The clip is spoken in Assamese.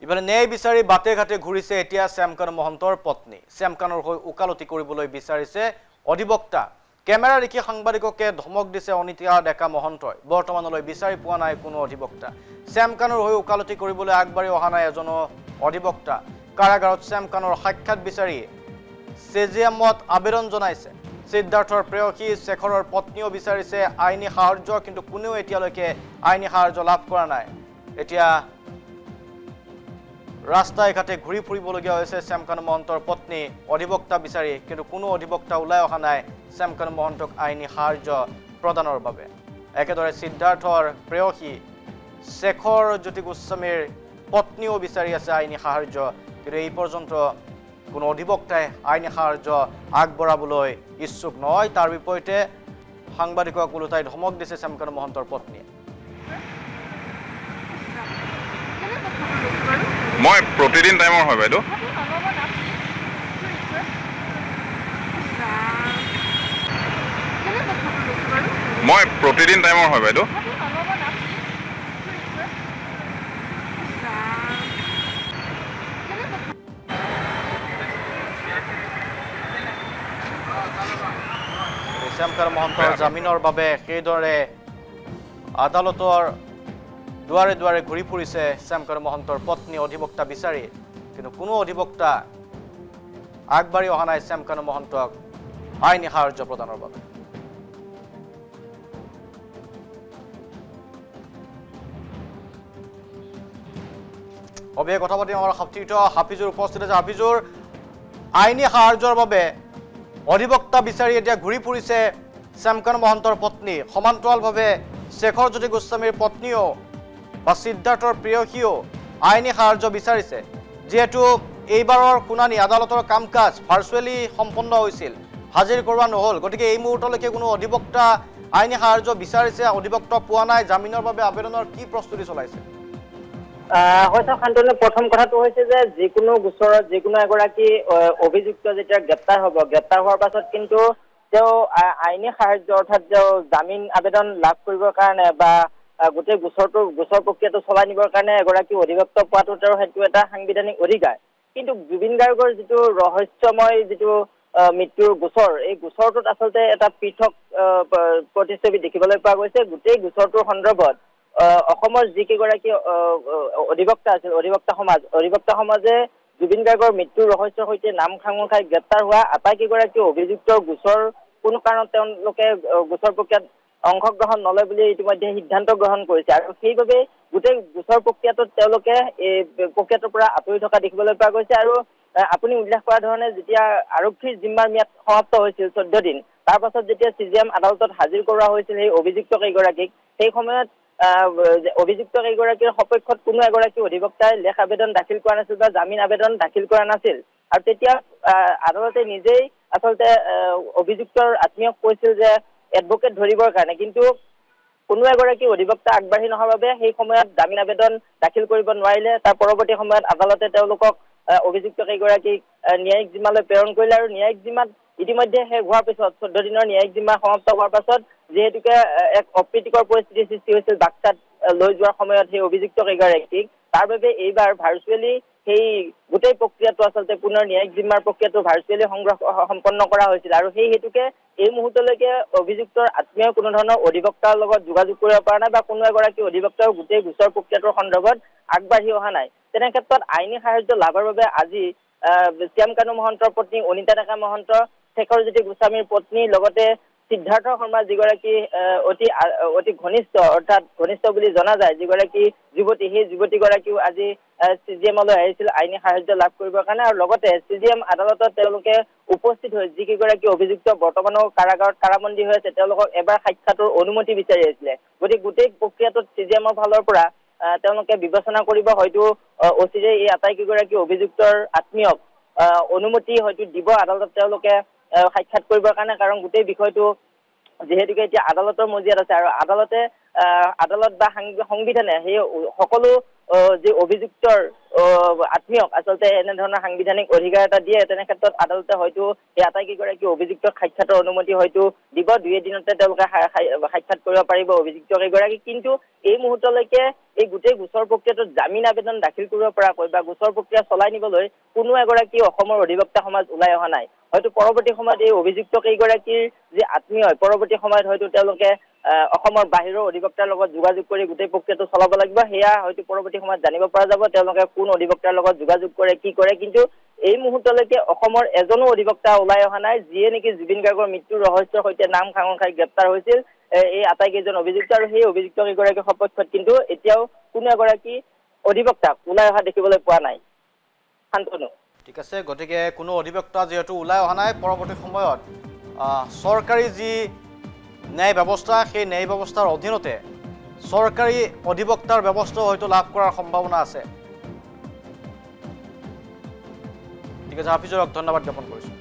ইফালে ন্যায় বিচাৰি বাটে ঘাটে ঘূৰিছে এতিয়া শ্যামকানু মহন্তৰ পত্নী শ্যামকানুৰ হৈ ওকালতি কৰিবলৈ বিচাৰিছে অধিবক্তা কেমেৰা দেখি সাংবাদিককে ধমক দিছে অনিতা ডেকা মহন্তই বৰ্তমানলৈ বিচাৰি পোৱা নাই কোনো অধিবক্তা শ্যামকানুৰ হৈ ওকালতি কৰিবলৈ আগবাঢ়ি অহা নাই এজনো অধিবক্তা কাৰাগাৰত শ্যামকানুৰ সাক্ষাৎ বিচাৰি চেজিএমত আবেদন জনাইছে সিদ্ধাৰ্থৰ প্ৰেয়সী শেখৰৰ পত্নীও বিচাৰিছে আইনী সাহায্য কিন্তু কোনেও এতিয়ালৈকে আইনী সাহায্য লাভ কৰা নাই এতিয়া ৰাস্তাই ঘাটে ঘূৰি ফুৰিবলগীয়া হৈছে শ্যামকানু মহন্তৰ পত্নী অধিবক্তা বিচাৰি কিন্তু কোনো অধিবক্তা ওলাই অহা নাই শ্যামকানু মহন্তক আইনী সাহায্য প্ৰদানৰ বাবে একেদৰে সিদ্ধাৰ্থৰ প্ৰেয়সী শেখৰ জ্যোতি গোস্বামীৰ পত্নীও বিচাৰি আছে আইনী সাহায্য কিন্তু এই পৰ্যন্ত কোনো অধিবক্তাই আইনী সাহায্য আগবঢ়াবলৈ ইচ্ছুক নহয় তাৰ বিপৰীতে সাংবাদিকক ওলোটাই ধমক দিছে শ্যামকানু মহন্তৰ পত্নীয়ে মই প্ৰতিদিন টাইমৰ হয় বাইদেউ মই প্ৰতিদিন টাইমৰ হয় বাইদেউ শ্যামকানু মহন্তৰ জামিনৰ বাবে সেইদৰে আদালতৰ দুৱাৰে দুৱাৰে ঘূৰি ফুৰিছে শ্যামকানু মহন্তৰ পত্নী অধিবক্তা বিচাৰি কিন্তু কোনো অধিবক্তা আগবাঢ়ি অহা নাই শ্যামকানু মহন্তক আইনী সাহায্য প্ৰদানৰ বাবে অবিয়ে কথা পাতি আমাৰ সতীৰ্থ হাফিজুৰ উপস্থিত আছে হাফিজুৰ আইনী সাহায্যৰ বাবে অধিবক্তা বিচাৰি এতিয়া ঘূৰি ফুৰিছে শ্যামকানু মহন্তৰ পত্নী সমান্তৰালভাৱে শেখৰ জ্যোতি গোস্বামীৰ পত্নীও বা সিদ্ধাৰ্থৰ প্ৰেয়সীও আইনী সাহায্য বিচাৰিছে যেহেতু এইবাৰৰ শুনানি আদালতৰ কাম কাজ ভাৰ্চুৱেলি সম্পন্ন হৈছিল হাজিৰ কৰোৱা নহল গতিকে এই মুহূৰ্তলৈকে কোনো অধিবক্তা আইনী সাহায্য বিচাৰিছে অধিবক্তা পোৱা নাই জামিনৰ বাবে আবেদনৰ কি প্ৰস্তুতি চলাইছে হয়তো শান্তনু প্ৰথম কথাটো হৈছে যে যিকোনো গোচৰত যিকোনো এগৰাকী অভিযুক্ত যেতিয়া গ্ৰেপ্তাৰ হ'ব গ্ৰেপ্তাৰ হোৱাৰ পাছত কিন্তু তেওঁ আইনী সাহায্য অৰ্থাৎ তেওঁ জামিন আবেদন লাভ কৰিবৰ কাৰণে বা গোটেই গোচৰ প্ৰক্ৰিয়াটো চলাই নিবৰ কাৰণে এগৰাকী অধিবক্তা পোৱাটো তেওঁৰ সেইটো এটা সাংবিধানিক অধিকাৰ কিন্তু জুবিন গাৰ্গৰ যিটো ৰহস্যময় যিটো মৃত্যুৰ গোচৰ এই গোচৰটোত আচলতে এটা পৃথক প্ৰতিচ্ছবি দেখিবলৈ পোৱা গৈছে গোটেই গোচৰটোৰ সন্দৰ্ভত অসমৰ যিকেইগৰাকী অধিবক্তা আছিল অধিবক্তা সমাজে জুবিন গাৰ্গৰ মৃত্যুৰ ৰহস্যৰ সৈতে নাম সাঙুৰ খাই গ্ৰেপ্তাৰ হোৱা আটাইকেইগৰাকী অভিযুক্তৰ গোচৰ কোনো কাৰণত তেওঁলোকে গোচৰ প্ৰক্ৰিয়াত অংশগ্ৰহণ নলয় বুলি ইতিমধ্যে সিদ্ধান্ত গ্ৰহণ কৰিছে আৰু সেইবাবে গোটেই গোচৰ প্ৰক্ৰিয়াটোত তেওঁলোকে এই প্ৰক্ৰিয়াটোৰ পৰা আঁতৰি থকা দেখিবলৈ পোৱা গৈছে আৰু আপুনি উল্লেখ কৰা ধৰণে যেতিয়া আৰক্ষীৰ জিম্মাৰ ম্যাদ সমাপ্ত হৈছিল 14 দিন তাৰ পাছত যেতিয়া চিজিএম আদালতত হাজিৰ কৰোৱা হৈছিল সেই অভিযুক্ত কেইগৰাকীক সেই সময়ত অভিযুক্ত কেইগৰাকীৰ সপক্ষত কোনো এগৰাকী অধিবক্তাই লেখ আবেদন দাখিল কৰা নাছিল বা জামিন আবেদন দাখিল কৰা নাছিল আৰু তেতিয়া আদালতে নিজেই আচলতে অভিযুক্তৰ আত্মীয়ক কৈছিল যে এডভোকেট ধৰিবৰ কাৰণে কিন্তু কোনো এগৰাকী অধিবক্তা আগবাঢ়ি নহাৰ বাবে সেই সময়ত জামিন আবেদন দাখিল কৰিব নোৱাৰিলে তাৰ পৰৱৰ্তী সময়ত আদালতে তেওঁলোকক অভিযুক্ত কেইগৰাকীক ন্যায়িক জিম্মালৈ প্ৰেৰণ কৰিলে আৰু ন্যায়িক জিম্মাত ইতিমধ্যে শেষ হোৱাৰ পিছত 14 দিনৰ ন্যায়িক জিম্মা সমাপ্ত হোৱাৰ পাছত যেহেতুকে এক অপ্ৰীতিকৰ পৰিস্থিতিৰ সৃষ্টি হৈছিল বাক্সাত লৈ যোৱাৰ সময়ত সেই অভিযুক্ত কেইগৰাকীক তাৰ বাবে এইবাৰ ভাৰ্চুৱেলি সেই গোটেই প্ৰক্ৰিয়াটো আচলতে পুনৰ ন্যায়িক জিম্মাৰ প্ৰক্ৰিয়াটো ভাৰ্চুৱেলি সম্পন্ন কৰা হৈছিল আৰু সেই হেতুকে এই মুহূৰ্তলৈকে অভিযুক্তৰ আত্মীয় কোনো ধৰণৰ অধিবক্তাৰ লগত যোগাযোগ কৰিব পৰা নাই বা কোনো এগৰাকী অধিবক্তাও গোটেই গোচৰ প্ৰক্ৰিয়াটোৰ সন্দৰ্ভত আগবাঢ়ি অহা নাই তেনে ক্ষেত্ৰত আইনী সাহায্য লাভৰ বাবে আজি শ্যামকানু মহন্তৰ পত্নী অনিতা ডেকা মহন্ত শেখৰ জ্যোতি গোস্বামীৰ পত্নী লগতে সিদ্ধাৰ্থ শৰ্মা যিগৰাকী অতি ঘনিষ্ঠ অৰ্থাৎ ঘনিষ্ঠ বুলি জনা যায় যিগৰাকী যুৱতী সেই যুৱতীগৰাকীও আজি চিজিএমলৈ আহিছিল আইনী সাহায্য লাভ কৰিবৰ কাৰণে আৰু লগতে চিজিএম আদালতত তেওঁলোকে উপস্থিত হৈ যিকেইগৰাকী অভিযুক্ত বৰ্তমানৰ কাৰাগাৰত কাৰাবন্দী হৈ আছে তেওঁলোকক এবাৰ সাক্ষাতৰ অনুমতি বিচাৰি আহিছিলে গতিকে গোটেই প্ৰক্ৰিয়াটোত চিজিএমৰ ফালৰ পৰা তেওঁলোকে বিবেচনা কৰিব হয়তো অচিৰে এই আটাইকেইগৰাকী অভিযুক্তৰ আত্মীয়ক অনুমতি হয়তো দিব আদালতত তেওঁলোকে সাক্ষাৎ কৰিবৰ কাৰণে কাৰণ গোটেই বিষয়টো যেহেতুকে এতিয়া আদালতৰ মজিয়াত আছে আৰু আদালত বা সংবিধানে সেই সকলো যে অভিযুক্তৰ আত্মীয়ক আচলতে এনেধৰণৰ সাংবিধানিক অধিকাৰ এটা দিয়ে তেনে ক্ষেত্ৰত আদালতে হয়তো এই আটাইকেইগৰাকী অভিযুক্তক সাক্ষাতৰ অনুমতি হয়তো দিব 2 দিনতে তেওঁলোকে সাক্ষাৎ কৰিব পাৰিব অভিযুক্ত কেইগৰাকী কিন্তু এই মুহূৰ্তলৈকে এই গোটেই গোচৰ প্ৰক্ৰিয়াটোত জামিন আবেদন দাখিল কৰিব পৰাকৈ বা গোচৰ প্ৰক্ৰিয়া চলাই নিবলৈ কোনো এগৰাকী অসমৰ অধিবক্তা সমাজ ওলাই অহা নাই হয়তো পৰৱৰ্তী সময়ত এই অভিযুক্ত কেইগৰাকীৰ যে আত্মীয় পৰৱৰ্তী সময়ত হয়তো তেওঁলোকে অসমৰ বাহিৰৰ অধিবক্তাৰ লগত যোগাযোগ কৰি গোটেই প্ৰক্ৰিয়াটো চলাব লাগিব হেয়া হয়তো পৰৱৰ্তী সময়ত জানিব পৰা যাব তেওঁলোকে কোন অধিবক্তাৰ লগত যোগাযোগ কৰে কি কৰে কিন্তু এই মুহূৰ্তলৈকে অসমৰ এজনো অধিবক্তা ওলাই অহা নাই যিয়ে নেকি জুবিন গাৰ্গৰ মৃত্যুৰ ৰহস্যৰ সৈতে নাম খাঙন খাই গ্ৰেপ্তাৰ হৈছিল এই আটাইকেইজন অভিযুক্ত আৰু সেই অভিযুক্ত কেইগৰাকীৰ সপক্ষত কিন্তু এতিয়াও কোনো এগৰাকী অধিবক্তা ওলাই অহা দেখিবলৈ পোৱা নাই শান্তনু ঠিক আছে গতিকে কোনো অধিবক্তা যেহেতু ওলাই অহা নাই পৰৱৰ্তী সময়ত চৰকাৰী যি ন্যায় ব্যৱস্থা সেই ন্যায় ব্যৱস্থাৰ অধীনতে চৰকাৰী অধিবক্তাৰ ব্যৱস্থা হয়তো লাভ কৰাৰ সম্ভাৱনা আছে ঠিক আছে হাফিজুৰক ধন্যবাদ জ্ঞাপন কৰিছোঁ